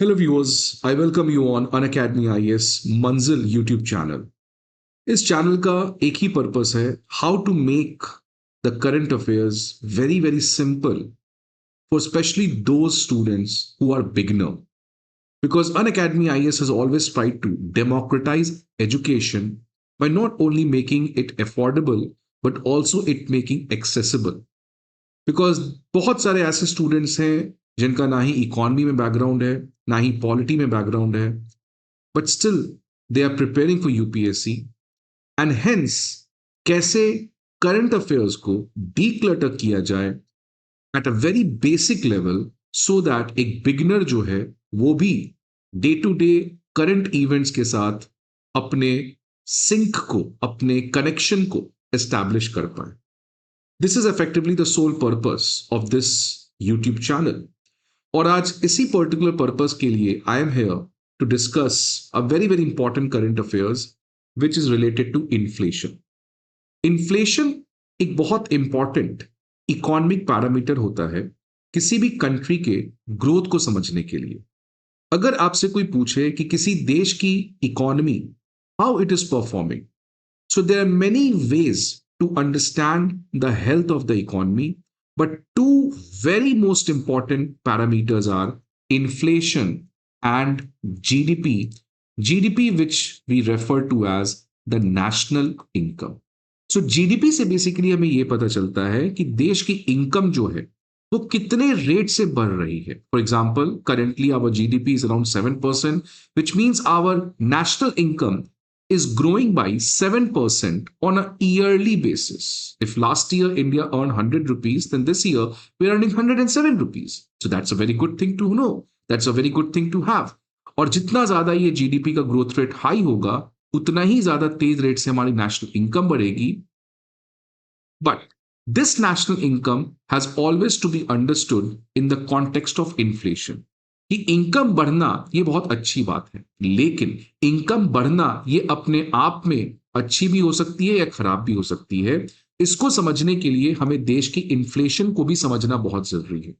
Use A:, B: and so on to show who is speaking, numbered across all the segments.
A: Hello viewers, I welcome you on Unacademy IAS मंजिल YouTube channel. इस channel का एक ही पर्पस है, how to make the current affairs very very simple for specially those students who are beginner. Because Unacademy IAS has always tried to democratize education by not only making it affordable but also it making accessible. Because बहुत सारे ऐसे students हैं जिनका ना ही economy में background है, ना ही पॉलिटी में बैकग्राउंड है, but still they are preparing for UPSC. And hence कैसे करंट अफेयर्स को डीक्लटर किया जाए at a very basic level, so that एक बिगिनर जो है वो भी day to day current events के साथ अपने सिंक को, अपने कनेक्शन को एस्टैब्लिश कर पाए। This is effectively the sole purpose of this YouTube channel. और आज इसी पर्टिकुलर पर्पस के लिए I am here to discuss a very very important current affairs which is related to inflation. Inflation एक बहुत इंपॉर्टेंट इकोनॉमिक पैरामीटर होता है किसी भी कंट्री के ग्रोथ को समझने के लिए। अगर आपसे कोई पूछे कि किसी देश की economy how it is performing, so there are many ways to understand the health of the economy, but two very most important parameters are inflation and GDP. GDP, which we refer to as the national income. So GDP से basically हमें यह पता चलता है कि देश की income जो है वो कितने रेट से बढ़ रही है। For example, currently our GDP is around 7%, which means our national income is growing by 7% on a yearly basis. If last year India earned 100 rupees, then this year we're earning 107 rupees. So that's a very good thing to know. That's a very good thing to have. और जितना ज्यादा ये GDP का growth rate high होगा, उतना ही ज्यादा तेज rate से हमारी नेशनल इनकम बढ़ेगी। But this national income has always to be understood in the context of inflation. कि इनकम बढ़ना ये बहुत अच्छी बात है, लेकिन इनकम बढ़ना ये अपने आप में अच्छी भी हो सकती है या खराब भी हो सकती है। इसको समझने के लिए हमें देश की इन्फ्लेशन को भी समझना बहुत जरूरी है।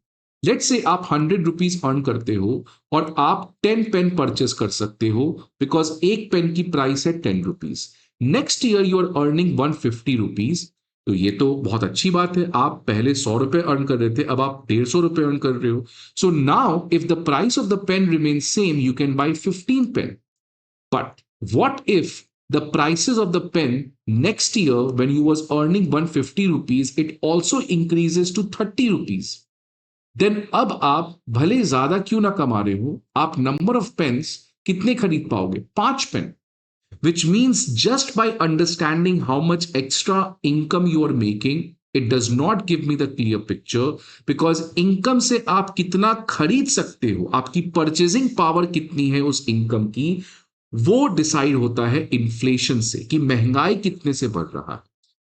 A: लेट्स से आप 100 रुपीज अर्न करते हो और आप 10 पेन परचेस कर सकते हो, बिकॉज एक पेन की प्राइस है 10 rupees. Next year you are earning 150 rupees, तो ये तो बहुत अच्छी बात है। आप पहले 100 रुपए अर्न कर रहे थे, अब आप 150 रुपए अर्न कर रहे हो। So now if the price of the pen remains same, you can buy 15 pen. But what if the prices of the pen next year, when you was earning 150 rupees, it also increases to 30 rupees? Then अब आप भले ज्यादा क्यों ना कमा रहे हो, आप नंबर ऑफ पेन्स कितने खरीद पाओगे? 5 pen. Which means just by understanding how much extra income you are making, it does not give me the clear picture, because income से आप कितना खरीद सकते हो, आपकी परचेजिंग पावर कितनी है उस इनकम की, वो डिसाइड होता है इन्फ्लेशन से, कि महंगाई कितने से बढ़ रहा है।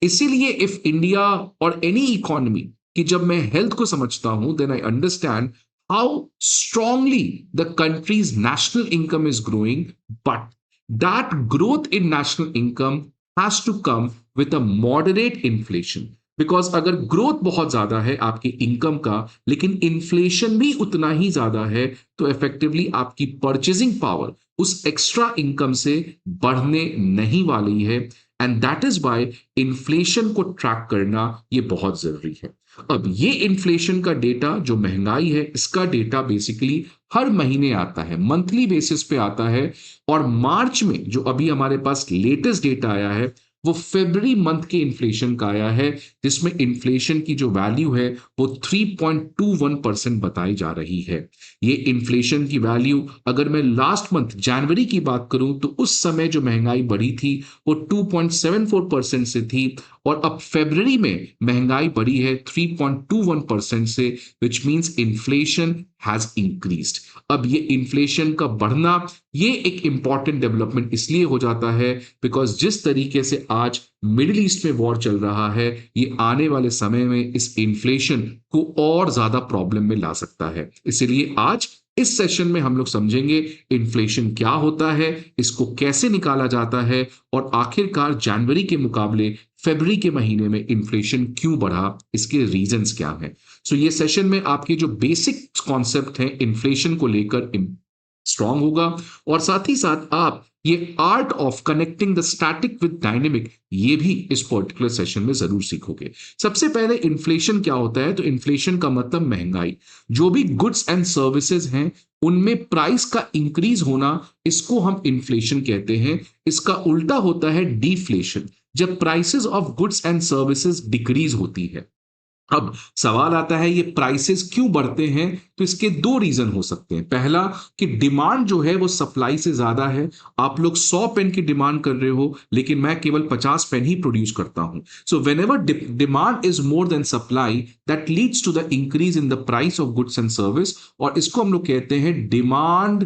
A: इसीलिए इफ इंडिया और एनी इकोनॉमी कि जब मैं हेल्थ को समझता हूं, then I understand how strongly the country's national income is growing, but that growth in national income has to come with a moderate inflation. Because अगर ग्रोथ बहुत ज्यादा है आपकी इनकम का, लेकिन इन्फ्लेशन भी उतना ही ज्यादा है, तो इफेक्टिवली आपकी परचेजिंग पावर उस एक्स्ट्रा इनकम से बढ़ने नहीं वाली है। And that is why inflation को ट्रैक करना ये बहुत जरूरी है। अब ये इन्फ्लेशन का डेटा, जो महंगाई है, इसका डेटा बेसिकली हर महीने आता है, मंथली बेसिस पे आता है। और मार्च में जो अभी हमारे पास लेटेस्ट डेटा आया है, वो फरवरी मंथ के इन्फ्लेशन का आया है, जिसमें इन्फ्लेशन की जो वैल्यू है वो 3.21% बताई जा रही है। ये इन्फ्लेशन की वैल्यू, अगर मैं लास्ट मंथ जनवरी की बात करूं, तो उस समय जो महंगाई बढ़ी थी वो 2.74% से थी, और अब फरवरी में महंगाई बढ़ी है 3.21% से, which means inflation has increased. अब ये इन्फ्लेशन का बढ़ना ये एक इंपॉर्टेंट डेवलपमेंट इसलिए हो जाता है बिकॉज जिस तरीके से आज मिडिल ईस्ट में वॉर चल रहा है, ये आने वाले समय में इस इन्फ्लेशन को और ज्यादा प्रॉब्लम में ला सकता है। इसलिए आज इस सेशन में हम लोग समझेंगे इन्फ्लेशन क्या होता है, इसको कैसे निकाला जाता है, और आखिरकार जनवरी के मुकाबले फरवरी के महीने में इन्फ्लेशन क्यों बढ़ा, इसके रीजंस क्या हैं। सो ये सेशन में आपके जो बेसिक कॉन्सेप्ट हैं इन्फ्लेशन को लेकर स्ट्रांग होगा। और साथ ही साथ आप ये art of connecting the static with dynamic ये भी इस पर्टिकुलर सेशन में जरूर सीखोगे। सबसे पहले इन्फ्लेशन क्या होता है, तो इन्फ्लेशन का मतलब महंगाई। जो भी गुड्स एंड सर्विसेज हैं उनमें प्राइस का इंक्रीज होना, इसको हम इन्फ्लेशन कहते हैं। इसका उल्टा होता है डिफ्लेशन, जब prices of goods and services decrease होती है। अब सवाल आता है ये प्राइसेस क्यों बढ़ते हैं, तो इसके दो रीजन हो सकते हैं। पहला कि डिमांड जो है वो सप्लाई से ज्यादा है। आप लोग 100 पेन की डिमांड कर रहे हो लेकिन मैं केवल 50 पेन ही प्रोड्यूस करता हूं। So whenever demand is more than supply, that leads to the increase in the price of goods and service, और इसको हम लोग कहते हैं डिमांड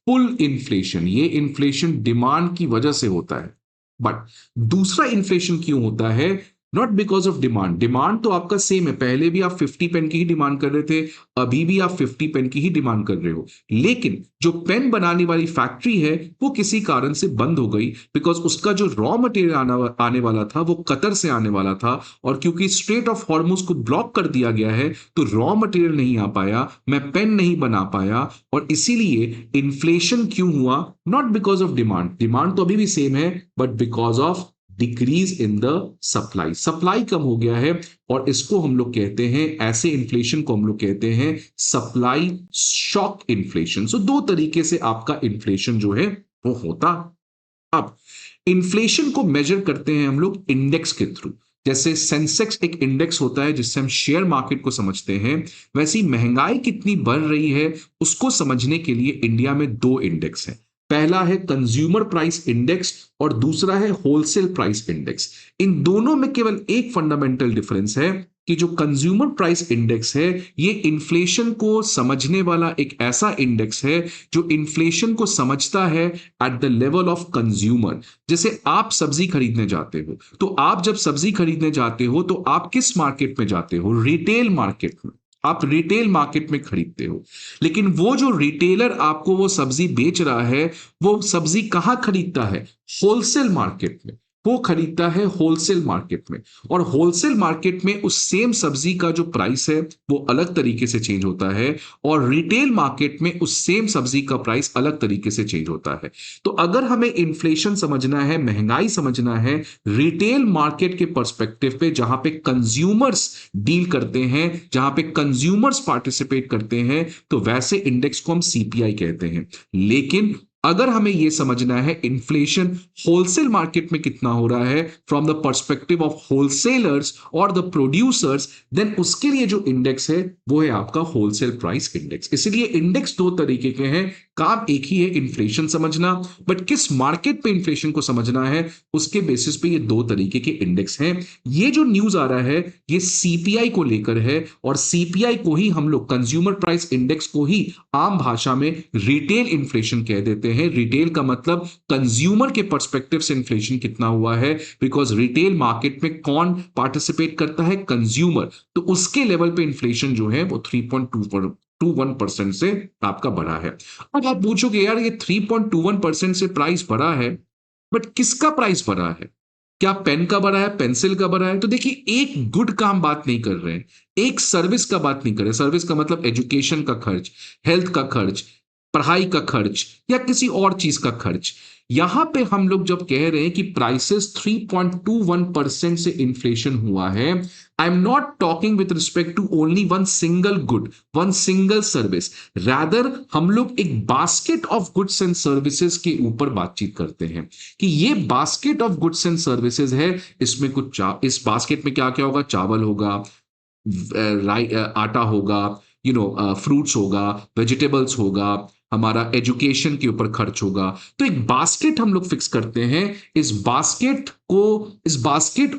A: पुल इन्फ्लेशन। ये इन्फ्लेशन डिमांड की वजह से होता है। बट दूसरा इन्फ्लेशन क्यों होता है, not because of demand. Demand तो आपका सेम है, पहले भी आप 50 पेन की ही डिमांड कर रहे थे, अभी भी आप 50 पेन की ही डिमांड कर रहे हो। लेकिन जो पेन बनाने वाली फैक्ट्री है वो किसी कारण से बंद हो गई, बिकॉज उसका जो रॉ मटेरियल आने वाला था वो कतर से आने वाला था, और क्योंकि स्ट्रेट ऑफ हॉर्मुज को ब्लॉक कर दिया गया है तो रॉ मटेरियल नहीं आ पाया, मैं पेन नहीं बना पाया। और इसीलिए इन्फ्लेशन क्यों हुआ, not because of demand, demand तो अभी भी सेम है, but because of decrease in the supply. Supply कम हो गया है, और इसको हम लोग कहते हैं, ऐसे इन्फ्लेशन को हम लोग कहते हैं सप्लाई शॉक इन्फ्लेशन। सो दो तरीके से आपका इन्फ्लेशन जो है वो होता। अब इन्फ्लेशन को मेजर करते हैं हम लोग इंडेक्स के थ्रू। जैसे सेंसेक्स एक इंडेक्स होता है जिससे हम शेयर मार्केट को समझते हैं, वैसे ही महंगाई कितनी बढ़ रही है उसको समझने के लिए इंडिया में दो इंडेक्स हैं। पहला है कंज्यूमर प्राइस इंडेक्स और दूसरा है होलसेल प्राइस इंडेक्स। इन दोनों में केवल एक फंडामेंटल डिफरेंस है कि जो कंज्यूमर प्राइस इंडेक्स है ये इन्फ्लेशन को समझने वाला एक ऐसा इंडेक्स है जो इन्फ्लेशन को समझता है at the level of consumer. जैसे आप सब्जी खरीदने जाते हो, तो आप जब सब्जी खरीदने जाते हो तो आप किस मार्केट में जाते हो, रिटेल मार्केट में। आप रिटेल मार्केट में खरीदते हो, लेकिन वो जो रिटेलर आपको वो सब्जी बेच रहा है वो सब्जी कहां खरीदता है, होलसेल मार्केट में। वो खरीदता है होलसेल मार्केट में, और होलसेल मार्केट में उस सेम सब्जी का जो प्राइस है वो अलग तरीके से चेंज होता है, और रिटेल मार्केट में उस सेम सब्जी का प्राइस अलग तरीके से चेंज होता है। तो अगर हमें इन्फ्लेशन समझना है, महंगाई समझना है रिटेल मार्केट के पर्सपेक्टिव पे, जहां पे कंज्यूमर्स डील करते हैं, जहां पे कंज्यूमर्स पार्टिसिपेट करते हैं, तो वैसे इंडेक्स को हम सीपीआई कहते हैं। लेकिन अगर हमें यह समझना है इन्फ्लेशन होलसेल मार्केट में कितना हो रहा है from the perspective of wholesalers और द प्रोड्यूसर्स, देन उसके लिए जो इंडेक्स है वो है आपका होलसेल प्राइस इंडेक्स। इसलिए इंडेक्स दो तरीके के हैं, काम एक ही है इन्फ्लेशन समझना, बट किस मार्केट पे इन्फ्लेशन को समझना है उसके बेसिस पे ये दो तरीके के इंडेक्स हैं। ये जो न्यूज आ रहा है ये सीपीआई को लेकर है, और सीपीआई को ही हम लोग कंज्यूमर प्राइस इंडेक्स को ही आम भाषा में रिटेल इन्फ्लेशन कह देते हैं। रिटेल का मतलब कंज्यूमर के पर्सपेक्टिव से इन्फ्लेशन कितना हुआ है, बिकॉज रिटेल मार्केट में कौन पार्टिसिपेट करता है, कंज्यूमर। तो उसके लेवल पे इन्फ्लेशन जो है वो 3.21% से आपका बढ़ा है। अब आप पूछोगे यार ये 3.21% से प्राइस बढ़ा है, बट किसका प्राइस बढ़ा है, क्या पेन का बढ़ा है, पेंसिल का बढ़ा है? तो देखिए एक गुड का हम बात नहीं कर रहे हैं, एक सर्विस का बात नहीं कर रहे। सर्विस का मतलब एजुकेशन का खर्च, हेल्थ का खर्च, पढ़ाई का खर्च, या किसी और चीज का खर्च। यहां पे हम लोग जब कह रहे हैं कि प्राइसेस 3.21% से इन्फ्लेशन हुआ है, I am not talking with respect to only one single good, one single service. Rather हम लोग एक basket of goods and services के ऊपर बातचीत करते हैं कि ये basket of goods and services है। इसमें कुछ इस बास्केट में क्या क्या होगा, चावल होगा, आटा होगा, फ्रूट्स होगा, वेजिटेबल्स होगा, हमारा एजुकेशन के ऊपर खर्च होगा। तो एक बास्केट हम लोग फिक्स करते हैं। इस basket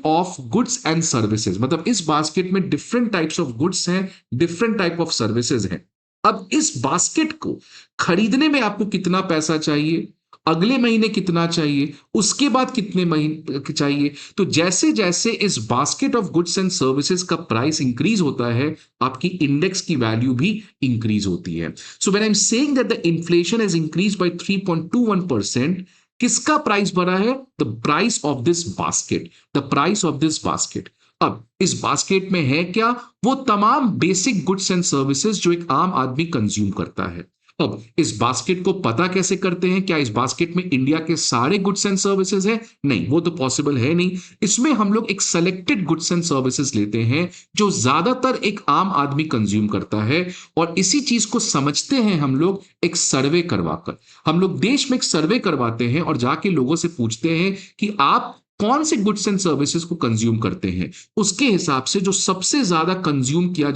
A: of goods and services, मतलब इस बास्केट में डिफरेंट टाइप्स ऑफ गुड्स हैं, डिफरेंट टाइप ऑफ सर्विसेज हैं। अब इस बास्केट को खरीदने में आपको कितना पैसा चाहिए, अगले महीने कितना चाहिए, उसके बाद कितने महीने चाहिए। तो जैसे जैसे इस basket of goods and services का प्राइस इंक्रीज होता है, आपकी इंडेक्स की वैल्यू भी इंक्रीज होती है। So when I am saying that the inflation has increase by 3.21%, किसका प्राइस बढ़ा है, the price of this basket, the price of this basket. अब इस बास्केट में है क्या, वो तमाम बेसिक गुड्स एंड सर्विसेज जो एक आम आदमी कंज्यूम करता है। अब इस बास्केट को पता कैसे करते हैं? क्या इस बास्केट में इंडिया के सारे गुड्स एंड सर्विसेज हैं? नहीं, वो तो पॉसिबल है नहीं। इसमें हम लोग एक सेलेक्टेड गुड्स एंड सर्विसेज लेते हैं जो ज्यादातर एक आम आदमी कंज्यूम करता है, और इसी चीज को समझते हैं हम लोग एक सर्वे करवाकर। हम लोग देश में एक सर्वे करवाते हैं और जाके लोगों से पूछते हैं कि आप कौन से गुड्स एंड सर्विसेज को कंज्यूम करते हैं। उसके हिसाब से जो सबसे ज्यादा कंज्यूम किया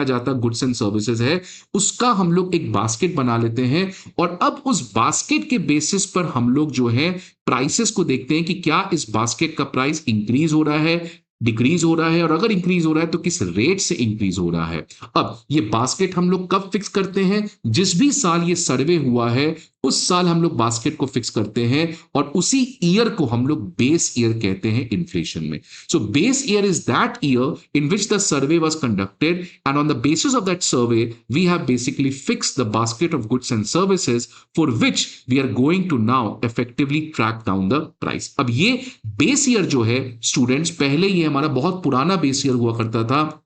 A: जाता गुड्स एंड सर्विसेज है, उसका हम लोग एक बास्केट बना लेते हैं। और अब उस बास्केट के बेसिस पर हम लोग जो है प्राइसेस को देखते हैं कि क्या इस बास्केट का प्राइस इंक्रीज हो रहा है, डिक्रीज हो रहा है, और अगर इंक्रीज हो रहा है तो किस रेट से इंक्रीज हो रहा है। अब ये बास्केट हम लोग कब फिक्स करते हैं? जिस भी साल ये सर्वे हुआ है उस साल हम लोग बास्केट को फिक्स करते हैं, और उसी ईयर को हम लोग बेस ईयर कहते हैं इन्फ्लेशन में। So base year is that year in which the survey was conducted, and on the basis of that survey we have basically fixed the basket of goods and services for which we are going to now effectively track down the price. अब ये base year जो है students, पहले ये हमारा बहुत पुराना base year हुआ करता था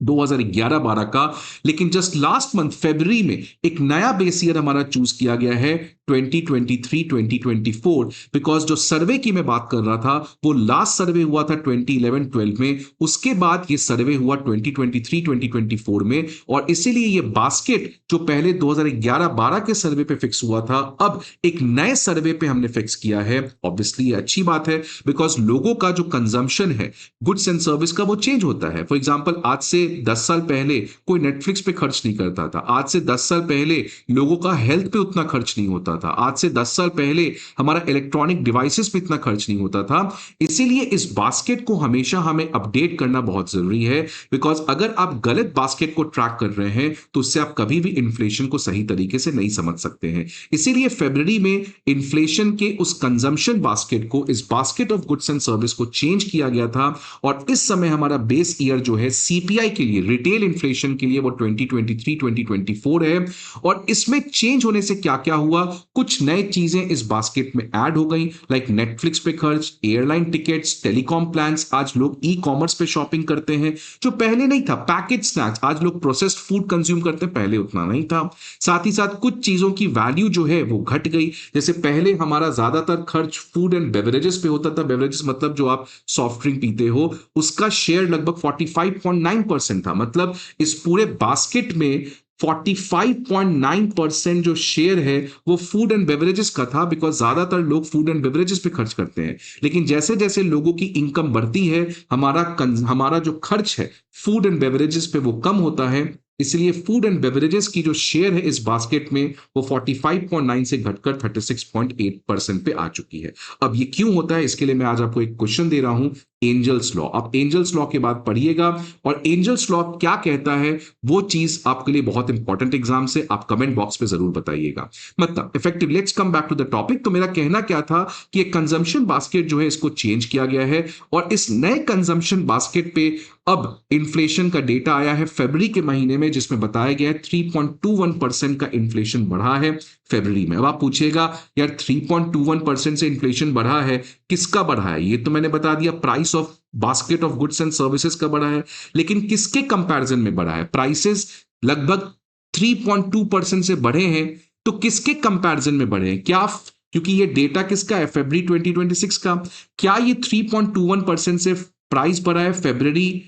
A: 2011-12 का, लेकिन जस्ट लास्ट मंथ फरवरी में एक नया बेस ईयर हमारा चूज किया गया है 2023-2024, बिकॉज जो सर्वे की मैं बात कर रहा था वो लास्ट सर्वे हुआ था 2011-12 में, उसके बाद ये सर्वे हुआ 2023-2024 में, और इसीलिए ये बास्केट जो पहले 2011-12 के सर्वे पे फिक्स हुआ था अब एक नए सर्वे पे हमने फिक्स किया है। ऑब्वियसली ये अच्छी बात है, बिकॉज लोगों का जो कंजम्पशन है गुड्स एंड सर्विस का वो चेंज होता है। फॉर एग्जाम्पल आज से 10 साल पहले कोई नेटफ्लिक्स पे खर्च नहीं करता था, आज से 10 साल पहले लोगों का हेल्थ पे उतना खर्च नहीं होता था, आज से 10 साल पहले हमारा इलेक्ट्रॉनिक डिवाइसेस पे इतना खर्च नहीं होता था। इसीलिए इस बास्केट को हमेशा हमें अपडेट करना बहुत जरूरी है, बिकॉज अगर आप गलत बास्केट को ट्रैक कर रहे हैं तो उससे आप कभी भी इन्फ्लेशन को सही तरीके से नहीं समझ सकते हैं। इसीलिए फरवरी में इन्फ्लेशन के उस कंजम्पशन बास्केट को, इस basket of goods and service को चेंज किया गया था, और इस समय हमारा बेस ईयर जो है सीपीआई के लिए, रिटेल इन्फ्लेशन के लिए, वो 2023-2024 है। और इसमें चेंज होने से क्या क्या हुआ, कुछ नए चीजें इस बास्केट में ऐड हो गई, लाइक नेटफ्लिक्स पे खर्च, एयरलाइन टिकट्स, टेलीकॉम प्लान्स। आज लोग ई कॉमर्स पे शॉपिंग करते हैं जो पहले नहीं था। पैकेज स्नैक्स, आज लोग प्रोसेस्ड फूड कंज्यूम करते हैं, पहले उतना नहीं था। साथ ही साथ कुछ चीजों की वैल्यू जो है वो घट गई, जैसे पहले हमारा ज्यादातर खर्च फूड एंड बेवरेजेस पे होता था। बेवरेजेस मतलब जो आप सॉफ्ट ड्रिंक पीते हो, उसका शेयर लगभग 45.9% था। मतलब इस पूरे बास्केट में 45.9% जो शेयर है वो फूड एंड बेवरेजेस का था, बिकॉज ज्यादातर लोग फूड एंड बेवरेजेस पे खर्च करते हैं। लेकिन जैसे जैसे लोगों की इनकम बढ़ती है, हमारा जो खर्च है फूड एंड बेवरेजेस पे वो कम होता है। इसलिए फूड एंड बेवरेजेस की जो शेयर है इस बास्केट में वो 45.9 से घटकर 36.8% पे आ चुकी है। अब ये क्यों होता है, इसके लिए मैं आज आपको एक क्वेश्चन दे रहा हूं, एंजल्स लॉ। आप एंजल्स लॉ के बाद पढ़िएगा, और एंजल्स लॉ क्या कहता है वो चीज आपके लिए बहुत इंपॉर्टेंट एग्जाम से, आप कमेंट बॉक्स पे जरूर बताइएगा। मतलब effective, let's come back to the topic. तो मेरा कहना क्या था कि एक कंजम्पशन बास्केट जो है इसको चेंज किया गया है, और इस नए कंजम्पशन बास्केट पे अब इन्फ्लेशन का डेटा आया है फरवरी के महीने में, जिसमें बताया गया है 3.21% का इन्फ्लेशन बढ़ा है फरवरी में। अब आप पूछेगा यार 3.21% से इन्फ्लेशन बढ़ा है, किसका बढ़ा है? ये तो मैंने बता दिया, price of basket of goods and services का बढ़ा है, लेकिन किसके कंपैरिजन में बढ़ा है? प्राइसेस लगभग 3.2% से बढ़े हैं, तो किसके कंपैरिजन में बढ़े हैं? क्या, क्योंकि ये डेटा किसका है? फरवरी 2026 का। क्या ये 3.21% से प्राइस बढ़ा है फरवरी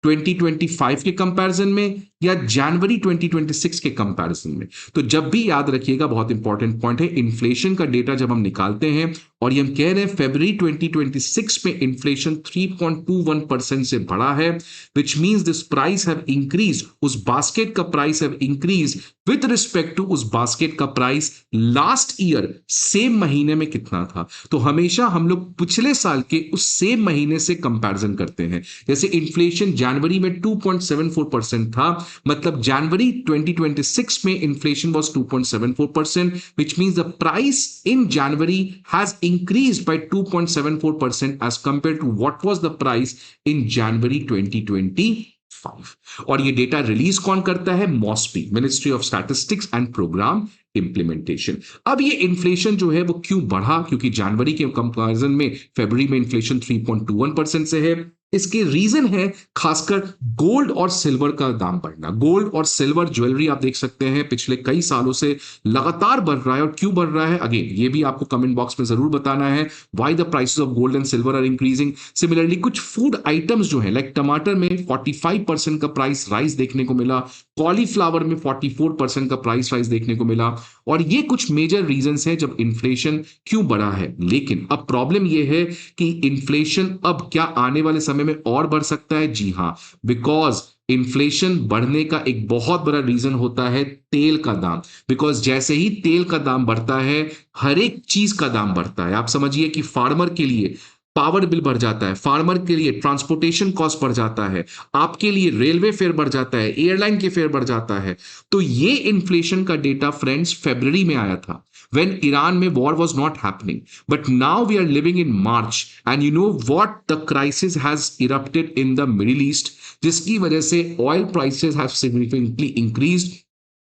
A: 2025 के कंपैरिजन में या जनवरी 2026 के कंपैरिजन में? तो जब भी याद रखिएगा, बहुत इंपॉर्टेंट पॉइंट है, इन्फ्लेशन का डेटा जब हम निकालते हैं और ये हम कह रहे हैं फरवरी 2026 में इन्फ्लेशन 3.21% से बढ़ा है, which means this price have increase, उस बास्केट का price have increase with respect to उस बास्केट का प्राइस लास्ट ईयर सेम महीने में कितना था। तो हमेशा हम लोग पिछले साल के उस सेम महीने से कंपैरिजन करते हैं। जैसे इन्फ्लेशन जनवरी में 2.74% था, मतलब जनवरी 2026 में inflation was 2.74%, which means the price in January has increased by 2.74% as compared to what was the price in January 2025. और ये डेटा रिलीज कौन करता है? MoSPI, ministry of statistics and programme implementation. अब ये इन्फ्लेशन जो है वो क्यों बढ़ा? क्योंकि जनवरी के कंपैरिजन में फरवरी में इन्फ्लेशन 3.21% से है, इसके रीजन है खासकर गोल्ड और सिल्वर का दाम बढ़ना। गोल्ड और सिल्वर ज्वेलरी आप देख सकते हैं पिछले कई सालों से लगातार बढ़ रहा है। और क्यों बढ़ रहा है, अगेन ये भी आपको कमेंट बॉक्स में जरूर बताना है, why the prices of gold and silver are increasing. Similarly कुछ फूड आइटम्स जो है लाइक टमाटर में 45% का प्राइस राइज देखने को मिला, कॉलीफ्लावर में 44% का प्राइस राइज देखने को मिला। और ये कुछ मेजर रीजंस हैं जब इन्फ्लेशन क्यों बढ़ा है। लेकिन अब प्रॉब्लम ये है कि इन्फ्लेशन अब क्या आने वाले समय में और बढ़ सकता है? जी हां, बिकॉज इन्फ्लेशन बढ़ने का एक बहुत बड़ा रीजन होता है तेल का दाम। बिकॉज जैसे ही तेल का दाम बढ़ता है, हर एक चीज का दाम बढ़ता है। आप समझिए कि फार्मर के लिए पावर बिल बढ़ जाता है, फार्मर के लिए ट्रांसपोर्टेशन कॉस्ट बढ़ जाता है, आपके लिए रेलवे फेयर बढ़ जाता है, एयरलाइन के फेयर बढ़ जाता है। तो ये इन्फ्लेशन का डेटा फ्रेंड्स फरवरी में आया था, when Iran में war was not happening. But now we are living in March, and you know what? The crisis has erupted in the Middle East, जिसकी वजह से oil prices have significantly increased.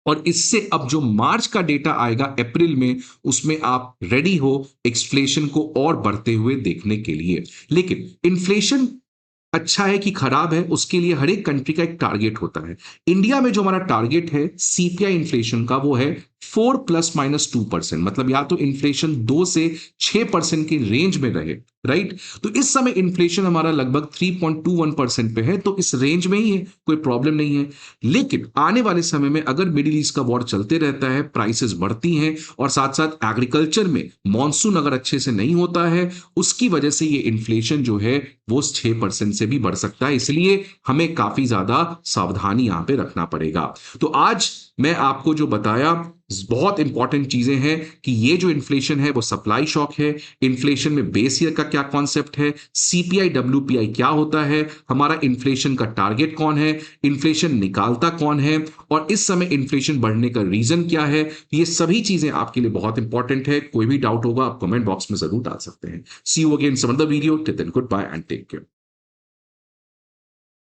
A: और इससे अब जो मार्च का डेटा आएगा अप्रैल में, उसमें आप रेडी हो इन्फ्लेशन को और बढ़ते हुए देखने के लिए। लेकिन इन्फ्लेशन अच्छा है कि खराब है, उसके लिए हर एक कंट्री का एक टारगेट होता है। इंडिया में जो हमारा टारगेट है सीपीआई इन्फ्लेशन का, वो है 4 ±2%। मतलब या तो इन्फ्लेशन 2 से 6% की रेंज में रहे, राइट। तो इस समय इन्फ्लेशन हमारा लगभग 3.21% पे है, तो इस रेंज में ही है, कोई प्रॉब्लम नहीं है। लेकिन आने वाले समय में अगर मिडिल ईस्ट का वॉर चलते रहता है, प्राइसेस बढ़ती हैं, और साथ साथ एग्रीकल्चर में मॉनसून अगर अच्छे से नहीं होता है, उसकी वजह से ये इन्फ्लेशन जो है वो 6% से भी बढ़ सकता है। इसलिए हमें काफी ज्यादा सावधानी यहां पे रखना पड़ेगा। तो आज मैं आपको जो बताया बहुत इंपॉर्टेंट चीजें हैं कि ये जो इन्फ्लेशन है वो सप्लाई शॉक है, इन्फ्लेशन में बेस ईयर का क्या कॉन्सेप्ट है, सीपीआई डब्ल्यूपीआई क्या होता है, हमारा इन्फ्लेशन का टारगेट कौन है, इन्फ्लेशन निकालता कौन है, और इस समय इन्फ्लेशन बढ़ने का रीजन क्या है। ये सभी चीजें आपके लिए बहुत इंपॉर्टेंट है। कोई भी डाउट होगा आप कमेंट बॉक्स में जरूर डाल सकते हैं। See you again some other video, till then goodbye and take care.